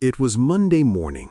It was Monday morning,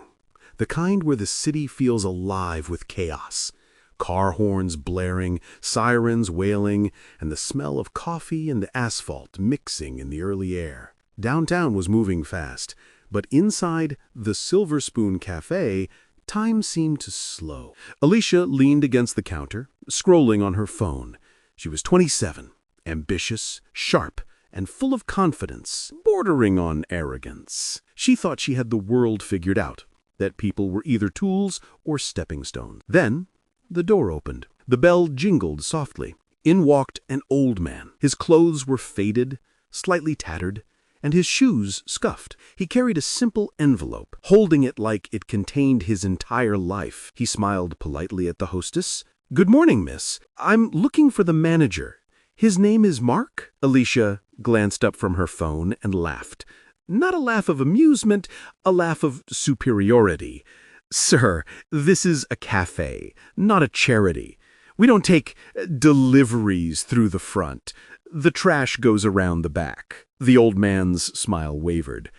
the kind where the city feels alive with chaos. Car horns blaring, sirens wailing, and the smell of coffee and the asphalt mixing in the early air. Downtown was moving fast, but inside the Silver Spoon Cafe, time seemed to slow. Alicia leaned against the counter, scrolling on her phone. She was 27, ambitious, sharp, and full of confidence, bordering on arrogance. She thought she had the world figured out, that people were either tools or stepping stones. Then, the door opened. The bell jingled softly. In walked an old man. His clothes were faded, slightly tattered, and his shoes scuffed. He carried a simple envelope, holding it like it contained his entire life. He smiled politely at the hostess. "Good morning, miss. I'm looking for the manager. His name is Mark?" Alicia glanced up from her phone and laughed. Not a laugh of amusement, a laugh of superiority. "Sir, this is a cafe, not a charity. We don't take deliveries through the front. The trash goes around the back." The old man's smile wavered.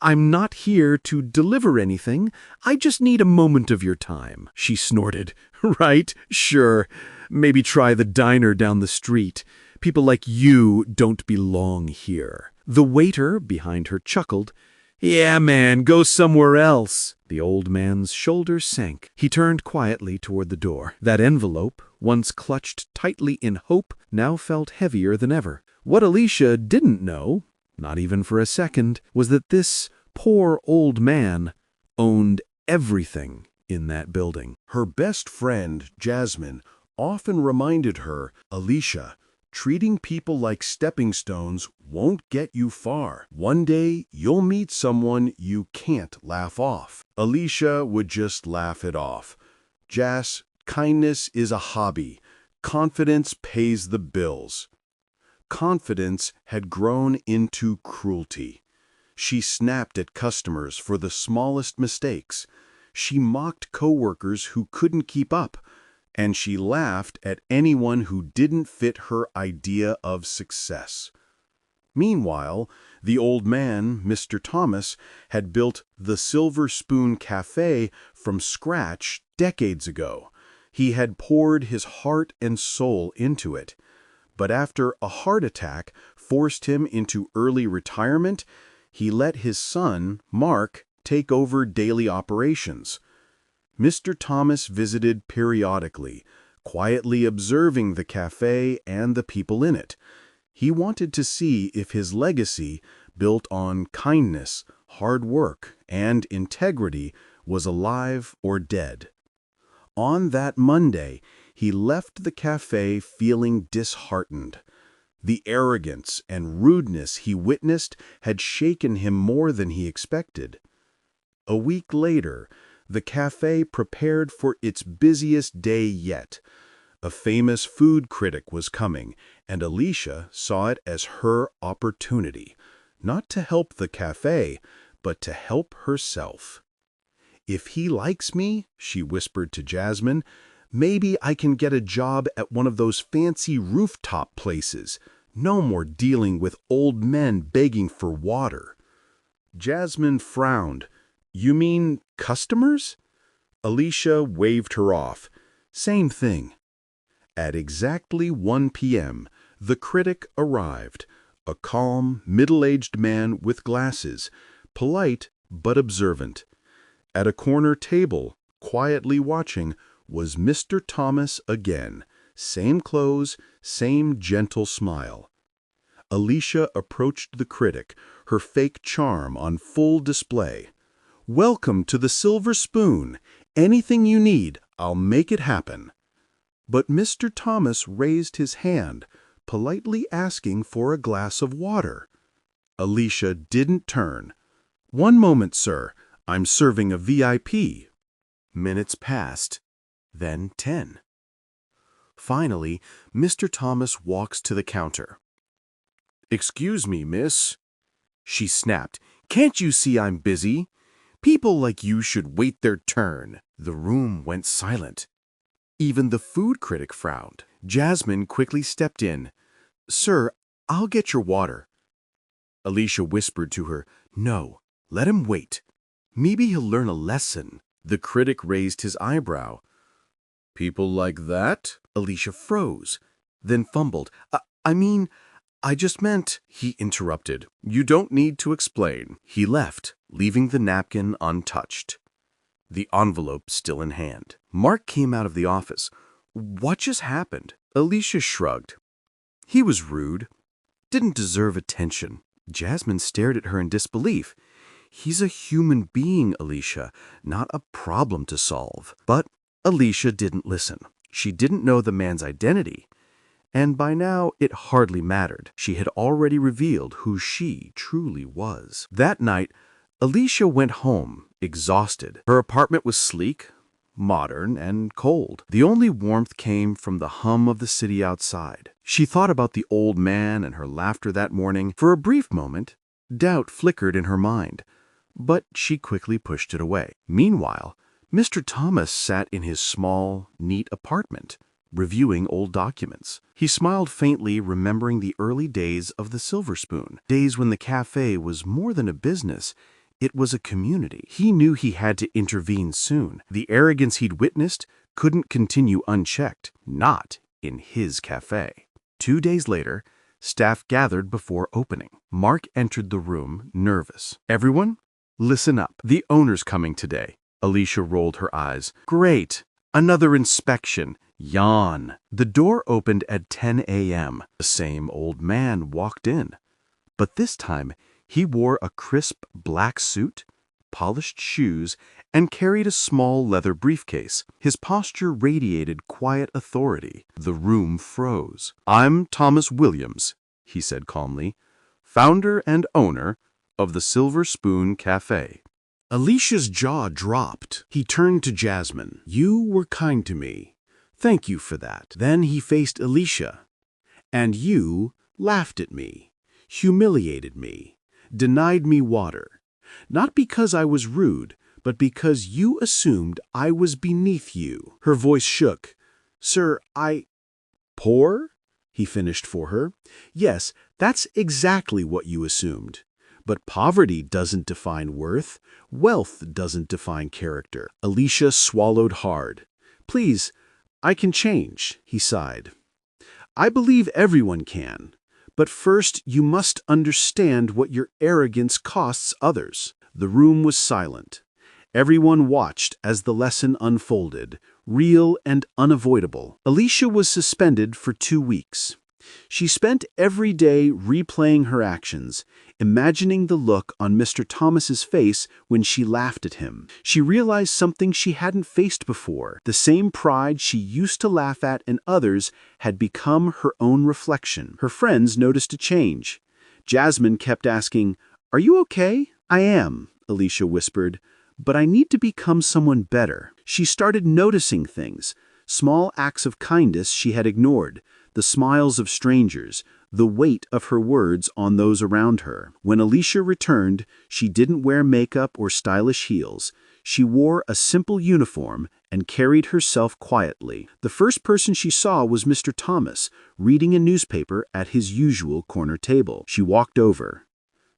"I'm not here to deliver anything. I just need a moment of your time." She snorted. "Right, sure. Maybe try the diner down the street. People like you don't belong here." The waiter behind her chuckled. "Yeah, man, go somewhere else." The old man's shoulders sank. He turned quietly toward the door. That envelope, once clutched tightly in hope, now felt heavier than ever. What Alicia didn't know, not even for a second, was that this poor old man owned everything in that building. Her best friend, Jasmine, often reminded her, "Alicia, treating people like stepping stones won't get you far. One day, you'll meet someone you can't laugh off." Alicia would just laugh it off. "Jas, kindness is a hobby. Confidence pays the bills." Confidence had grown into cruelty. She snapped at customers for the smallest mistakes. She mocked coworkers who couldn't keep up. And she laughed at anyone who didn't fit her idea of success. Meanwhile, the old man, Mr. Thomas, had built the Silver Spoon Cafe from scratch decades ago. He had poured his heart and soul into it. But after a heart attack forced him into early retirement, he let his son, Mark, take over daily operations. Mr. Thomas visited periodically, quietly observing the cafe and the people in it. He wanted to see if his legacy, built on kindness, hard work, and integrity, was alive or dead. On that Monday, he left the cafe feeling disheartened. The arrogance and rudeness he witnessed had shaken him more than he expected. A week later, the cafe prepared for its busiest day yet. A famous food critic was coming, and Alicia saw it as her opportunity, not to help the cafe, but to help herself. "If he likes me," she whispered to Jasmine, "maybe I can get a job at one of those fancy rooftop places. No more dealing with old men begging for water." Jasmine frowned. "You mean customers?" Alicia waved her off. "Same thing." At exactly 1 p.m., the critic arrived, a calm, middle-aged man with glasses, polite but observant. At a corner table, quietly watching, was Mr. Thomas again. Same clothes, same gentle smile. Alicia approached the critic, her fake charm on full display. "Welcome to the Silver Spoon. Anything you need, I'll make it happen." But Mr. Thomas raised his hand, politely asking for a glass of water. Alicia didn't turn. "One moment, sir. I'm serving a VIP." Minutes passed, then 10. Finally, Mr. Thomas walks to the counter. "Excuse me, miss." She snapped. "Can't you see I'm busy? People like you should wait their turn." The room went silent. Even the food critic frowned. Jasmine quickly stepped in. "Sir, I'll get your water." Alicia whispered to her, "No, let him wait." Maybe he'll learn a lesson. The critic raised his eyebrow. People like that? Alicia froze, then fumbled. I just meant, he interrupted. You don't need to explain. He left, leaving the napkin untouched, the envelope still in hand. Mark came out of the office. What just happened? Alicia shrugged. He was rude. Didn't deserve attention. Jasmine stared at her in disbelief. He's a human being, Alicia, not a problem to solve. But Alicia didn't listen. She didn't know the man's identity. And by now, it hardly mattered. She had already revealed who she truly was. That night, Alicia went home, exhausted. Her apartment was sleek, modern, and cold. The only warmth came from the hum of the city outside. She thought about the old man and her laughter that morning. For a brief moment, doubt flickered in her mind, but she quickly pushed it away. Meanwhile, Mr. Thomas sat in his small, neat apartment, reviewing old documents. He smiled faintly, remembering the early days of the Silver Spoon, days when the cafe was more than a business. It was a community. He knew he had to intervene soon. The arrogance he'd witnessed couldn't continue unchecked, not in his cafe. 2 days later, staff gathered before opening. Mark entered the room, nervous. Everyone, listen up. The owner's coming today. Alicia rolled her eyes. Great. Another inspection. Yawn. The door opened at 10 a.m. The same old man walked in, but this time he wore a crisp black suit, polished shoes, and carried a small leather briefcase. His posture radiated quiet authority. The room froze. I'm Thomas Williams, he said calmly, founder and owner of the Silver Spoon Cafe. Alicia's jaw dropped. He turned to Jasmine. You were kind to me. Thank you for that. Then he faced Alicia. And you laughed at me, humiliated me, denied me water. Not because I was rude, but because you assumed I was beneath you. Her voice shook. Sir, Poor? He finished for her. Yes, that's exactly what you assumed. But poverty doesn't define worth. Wealth doesn't define character. Alicia swallowed hard. Please, I can change, he sighed. I believe everyone can. But first, you must understand what your arrogance costs others. The room was silent. Everyone watched as the lesson unfolded, real and unavoidable. Alicia was suspended for 2 weeks. She spent every day replaying her actions, imagining the look on Mr. Thomas's face when she laughed at him. She realized something she hadn't faced before. The same pride she used to laugh at in others had become her own reflection. Her friends noticed a change. Jasmine kept asking, Are you okay? I am, Alicia whispered, but I need to become someone better. She started noticing things, small acts of kindness she had ignored, the smiles of strangers, the weight of her words on those around her. When Alicia returned, she didn't wear makeup or stylish heels. She wore a simple uniform and carried herself quietly. The first person she saw was Mr. Thomas, reading a newspaper at his usual corner table. She walked over.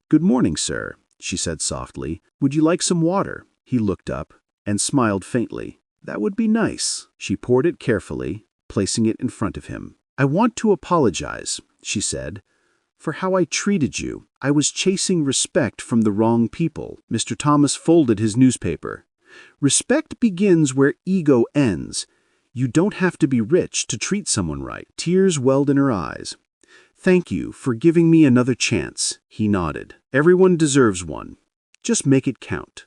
Good morning, sir, she said softly. Would you like some water? He looked up and smiled faintly. That would be nice. She poured it carefully, placing it in front of him. I want to apologize, she said, for how I treated you. I was chasing respect from the wrong people. Mr. Thomas folded his newspaper. Respect begins where ego ends. You don't have to be rich to treat someone right. Tears welled in her eyes. Thank you for giving me another chance, he nodded. Everyone deserves one. Just make it count.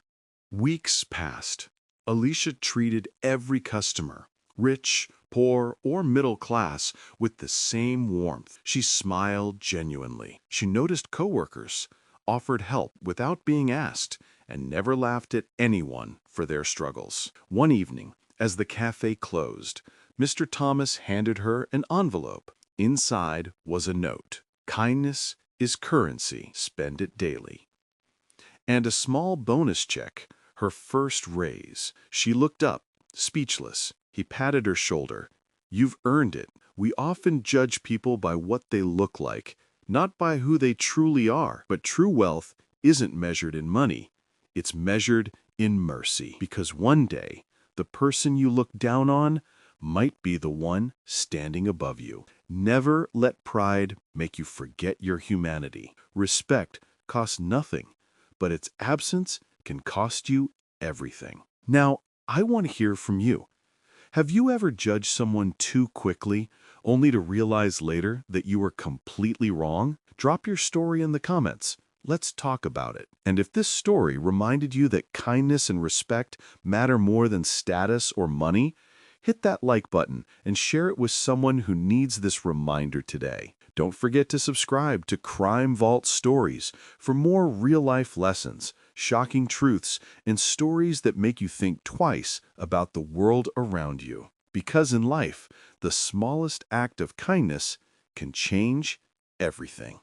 Weeks passed. Alicia treated every customer, rich, poor, or middle class, with the same warmth. She smiled genuinely. She noticed coworkers, offered help without being asked, and never laughed at anyone for their struggles. One evening, as the cafe closed, Mr. Thomas handed her an envelope. Inside was a note. Kindness is currency. Spend it daily. And a small bonus check, her first raise. She looked up, speechless. He patted her shoulder. You've earned it. We often judge people by what they look like, not by who they truly are. But true wealth isn't measured in money. It's measured in mercy, because one day, the person you look down on might be the one standing above you. Never let pride make you forget your humanity. Respect costs nothing, but its absence can cost you everything. Now, I want to hear from you. Have you ever judged someone too quickly, only to realize later that you were completely wrong? Drop your story in the comments. Let's talk about it. And if this story reminded you that kindness and respect matter more than status or money, hit that like button and share it with someone who needs this reminder today. Don't forget to subscribe to Crime Vault Stories for more real-life lessons, shocking truths, and stories that make you think twice about the world around you. Because in life, the smallest act of kindness can change everything.